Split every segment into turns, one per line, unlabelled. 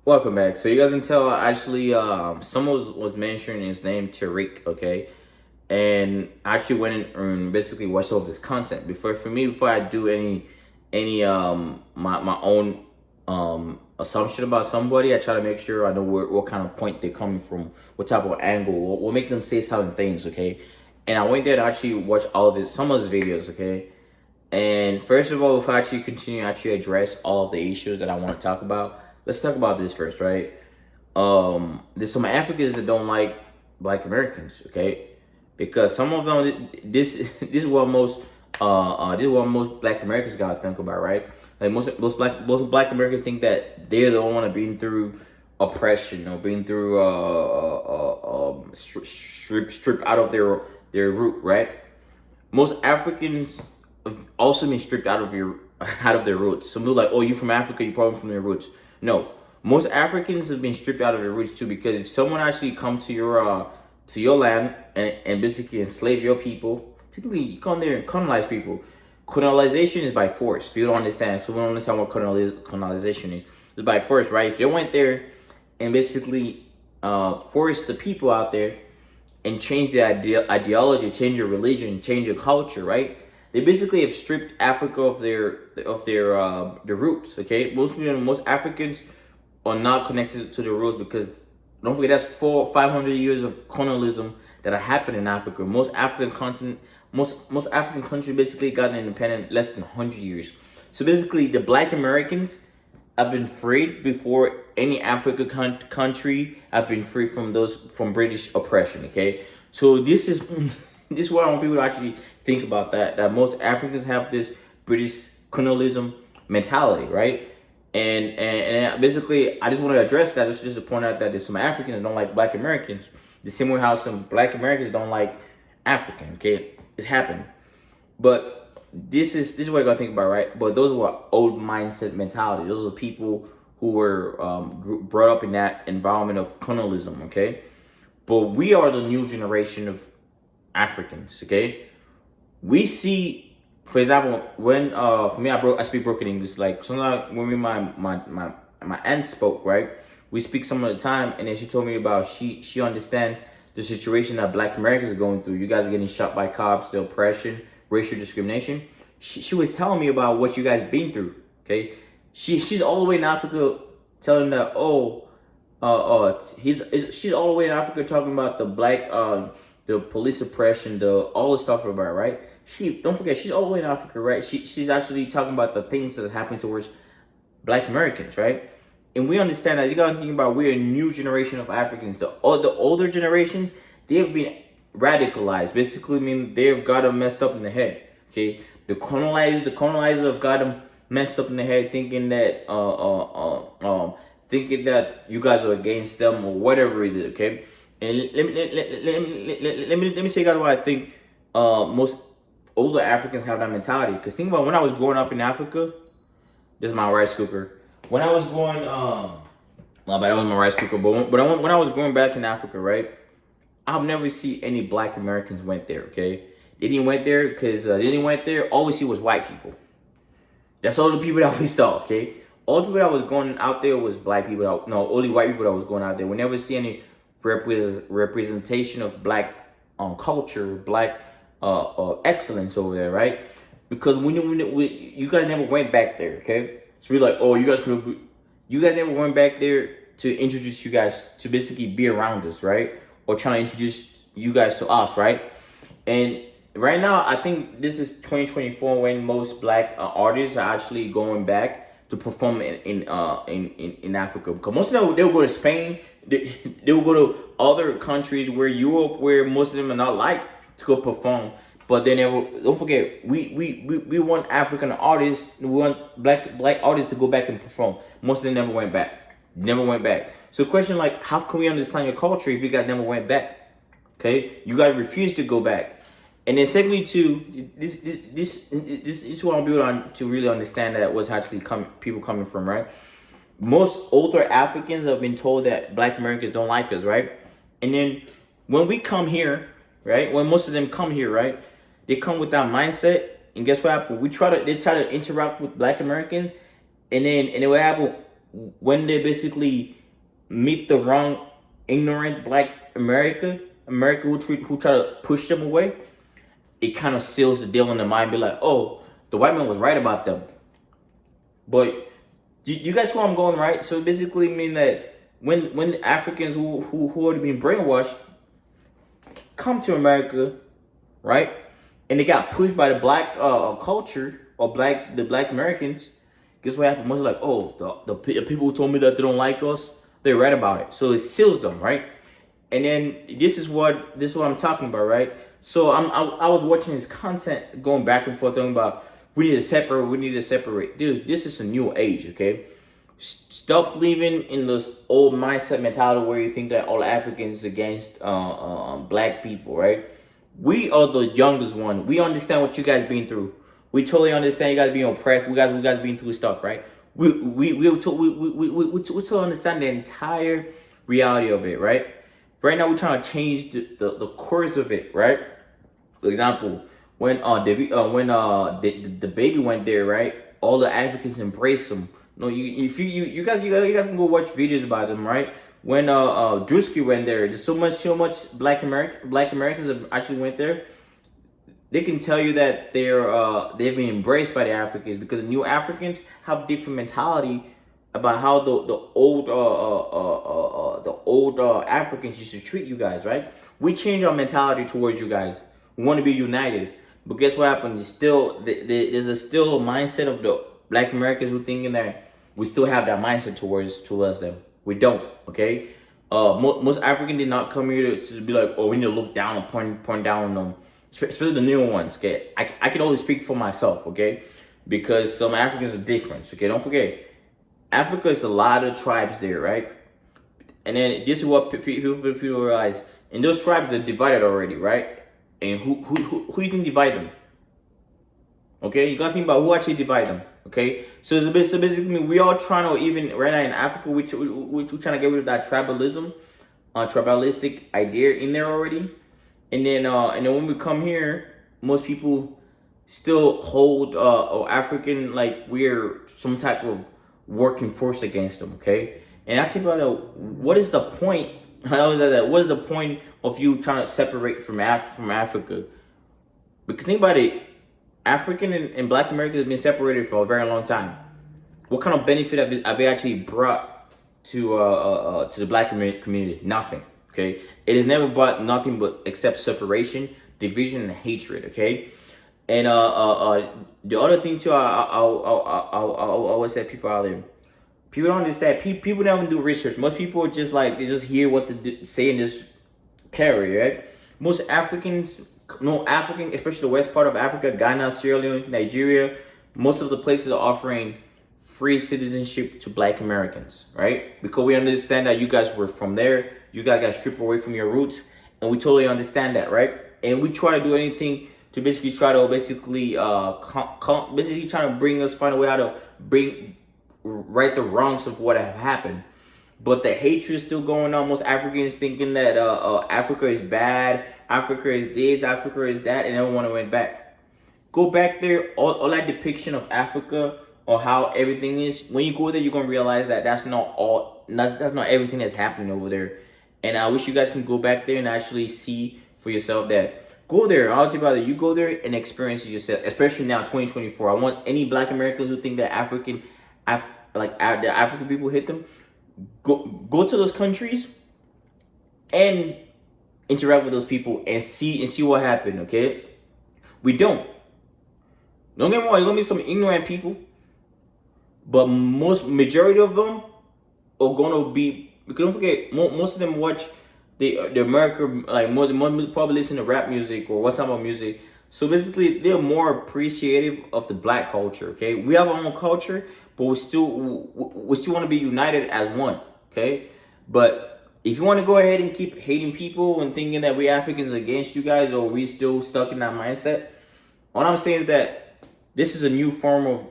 Welcome back. So you guys can tell actually someone was mentioning his name Tariq, okay? And I actually went in and basically watched all of his content. Before I do any my own assumption about somebody, I try to make sure I know what kind of point they're coming from, what type of angle, what make them say certain things, okay? And I went there to actually watch some of his videos, okay? And first of all, if I actually continue to actually address all of the issues that I want to talk about, let's talk about this first, right? There's some Africans that don't like Black Americans, okay? Because some of them, this is what most Black Americans gotta think about, right? Like most Black Americans think that they're the one being through oppression or being through stripped out of their root, right? Most Africans have also been stripped out of out of their roots. Some people are like, oh, you from Africa, you probably from their roots. No, most Africans have been stripped out of their roots too, because if someone actually come to your land and basically enslave your people, typically you come there and colonize people. Colonization is by force. People don't understand. People don't understand what colonization is. It's by force, right? If they went there and basically forced the people out there and change their ideology, change your religion, change your culture, right? They basically have stripped Africa of their roots. Okay, most Africans are not connected to their roots because don't forget that's 500 years of colonialism that have happened in Africa. Most African countries basically got independent less than 100 years. So basically, the Black Americans have been freed before any African country have been free from British oppression. Okay, so this is this is what I want people to actually think about that most Africans have this British colonialism mentality, right? And basically, I just want to address that. It's just to point out that there's some Africans that don't like Black Americans, the same way how some Black Americans don't like African. Okay, it happened, but this is what I gotta think about, right? But those were old mindset mentalities. Those are people who were brought up in that environment of colonialism. Okay, but we are the new generation of Africans. Okay, we see, for example, when for me, I speak broken English. Like sometimes when my aunt spoke, right, we speak some of the time, and then she told me about she understand the situation that Black Americans are going through. You guys are getting shot by cops, the oppression, racial discrimination. She was telling me about what you guys been through. Okay, she's all the way in Africa telling that she's all the way in Africa talking about the black the police oppression, the all the stuff about, right? She, don't forget, she's all the way in Africa, right? She's actually talking about the things that are happening towards Black Americans, right? And we understand that you gotta think about, we're a new generation of Africans. The older generations, they have been radicalized. Basically, I mean, they've got them messed up in the head. Okay, the colonizers have got them messed up in the head, thinking that you guys are against them or whatever is it. Okay, and let me tell you guys why I think most older Africans have that mentality. Because think about when I was growing up in Africa. This is my rice cooker. When I was going, but that was my rice cooker. But when I was going back in Africa, right, I've never seen any Black Americans went there. Okay, they didn't went there because they didn't went there. All we see was white people. That's all the people that we saw. Okay, all the people that was going out there was Black people. Only white people that was going out there. We never see any representation of Black culture, Black excellence over there, right? Because you guys never went back there, okay? So we're like, oh, you guys never went back there to introduce you guys to basically be around us, right? Or trying to introduce you guys to us, right? And right now, I think this is 2024 when most Black artists are actually going back to perform in Africa. Because most of them, they'll go to Spain, they will go to other countries where Europe, where most of them are not liked, to go perform. But they never. Don't forget, we want African artists. We want black artists to go back and perform. Most of them never went back. Never went back. So, question like, how can we understand your culture if you guys never went back? Okay, you guys refuse to go back. And then, secondly, too, this is what I want people to really understand that what's actually people coming from, right? Most older Africans have been told that Black Americans don't like us, right? And then when we come here, right? When most of them come here, right? They come with that mindset, and guess what happened? They try to interact with Black Americans, and then what happened? when they basically meet the wrong, ignorant black America who try to push them away, it kind of seals the deal in their mind. Be like, oh, the white man was right about them. But you guys know I'm going, right? So basically, mean that when the Africans who are being brainwashed come to America, right, and they got pushed by the black culture or the black Americans, guess what happened? Most like, oh, the people who told me that they don't like us, they read about it, so it seals them, right? And then this is what I'm talking about, right? So I was watching his content, going back and forth, talking about we need to separate. Dude, this is a new age, okay? Stop living in this old mindset mentality where you think that all Africans against black people, right? We are the youngest one. We understand what you guys been through. We totally understand you guys being oppressed. We guys been through stuff, right? We totally understand the entire reality of it, right? Right now we're trying to change the course of it, right? For example, when the baby went there, right? All the Africans embraced him. No, you guys can go watch videos about them, right? When Drewski went there, there's so much Black Americans that actually went there. They can tell you that they've been embraced by the Africans, because the new Africans have different mentality about how the old Africans used to treat you guys, right? We change our mentality towards you guys. We want to be united, but guess what happened? There's still a mindset of the Black Americans who thinking that we still have that mindset towards them. We don't, okay? Most Africans did not come here to be like, oh, we need to look down and point down on them, especially the new ones. Okay, I can only speak for myself, okay? Because some Africans are different. Okay, don't forget, Africa is a lot of tribes there, right? And then this is what people realize: in those tribes, they're divided already, right? And who you can divide them? Okay, you gotta think about who actually divide them. Okay, so basically, we all trying to, even right now in Africa, we trying to get rid of that tribalism, tribalistic idea in there already. And then when we come here, most people still hold African like we're some type of working force against them. Okay, and actually, brother, what is the point? What is the point of you trying to separate from Africa? Because think about it, African and Black Americans have been separated for a very long time. What kind of benefit have they actually brought to the Black community? Nothing. Okay, it has never brought nothing but except separation, division, and hatred. Okay, and the other thing too, I always say people out there, people don't understand. People never do research. Most people are just like, they just hear what they say and just carry, right? Most Africans, no African, especially the west part of Africa, Ghana, Sierra Leone, Nigeria, most of the places are offering free citizenship to Black Americans, right? Because we understand that you guys were from there, you guys got stripped away from your roots, and we totally understand that, right? And we try to do anything to basically try to basically trying to bring us, find a way how to right the wrongs of what have happened. But the hatred is still going on. Most Africans thinking that Africa is bad, Africa is this, Africa is that, and everyone went back. Go back there, all that depiction of Africa or how everything is. When you go there, you're gonna realize that that's not everything that's happening over there. And I wish you guys can go back there and actually see for yourself that. Go there. I'll tell you about it. You go there and experience it yourself, especially now, 2024. I want any Black Americans who think that the African people hit them, go to those countries and interact with those people and see what happened. Okay, we don't get me wrong, there's gonna be some ignorant people, but majority of them are gonna be, because don't forget, most of them watch the America, like more probably listen to rap music or what's up music. So basically, they're more appreciative of the Black culture. Okay, we have our own culture, but we still want to be united as one. Okay, but if you want to go ahead and keep hating people and thinking that we Africans are against you guys, or we still stuck in that mindset, all I'm saying is that this is a new form of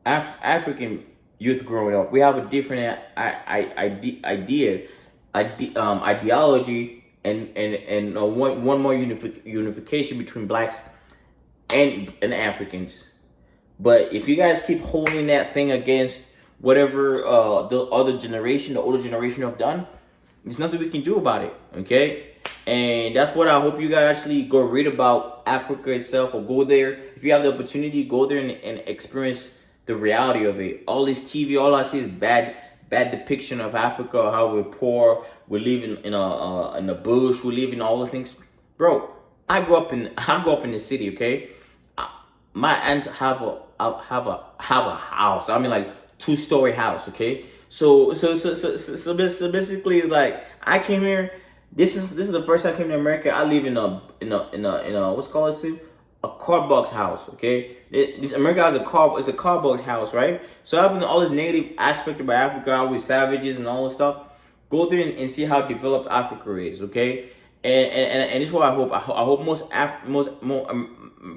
African youth growing up. We have a different ideology, and one more unification between Blacks and Africans. But if you guys keep holding that thing against whatever the other generation, the older generation have done. There's nothing we can do about it, okay? And that's what I hope you guys actually go read about Africa itself, or go there. If you have the opportunity, go there and experience the reality of it. All this TV, all I see is bad depiction of Africa, how we're poor, we live in the bush, we live in all the things. Bro, I grew up in the city, okay? My aunt have a house. I mean, like, 2-story house. Okay, so basically, like, I came here. This is the first time I came to America. I live in a what's it called, Steve? A cardbox house. Okay, this America has a cardbox house, right? So I've been all this negative aspect about Africa, all with savages and all this stuff. Go there and see how developed Africa is. Okay, and this is what I hope. I hope most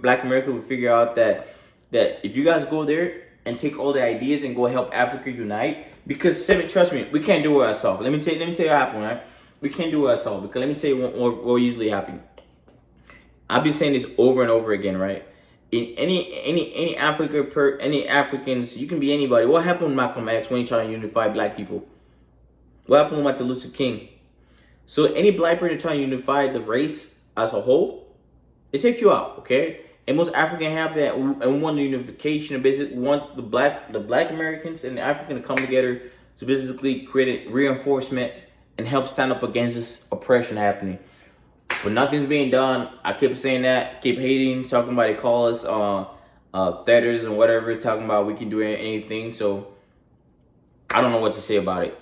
Black America will figure out that if you guys go there and take all the ideas and go help Africa unite, because trust me, we can't do it ourselves. Let me tell you what happened, right? We can't do it ourselves, because let me tell you what usually happens. I've been saying this over and over again, right? In any any Africans, you can be anybody. What happened with Malcolm X when he tried to unify Black people? What happened with Martin Luther King? So any Black person trying to unify the race as a whole, it takes you out, okay? And most Africans have that and want the unification. Basically, want the Black Americans and the African to come together to basically create a reinforcement and help stand up against this oppression happening. But nothing's being done. I keep saying that, keep hating, talking about, they call us feathers and whatever, talking about we can do anything. So I don't know what to say about it.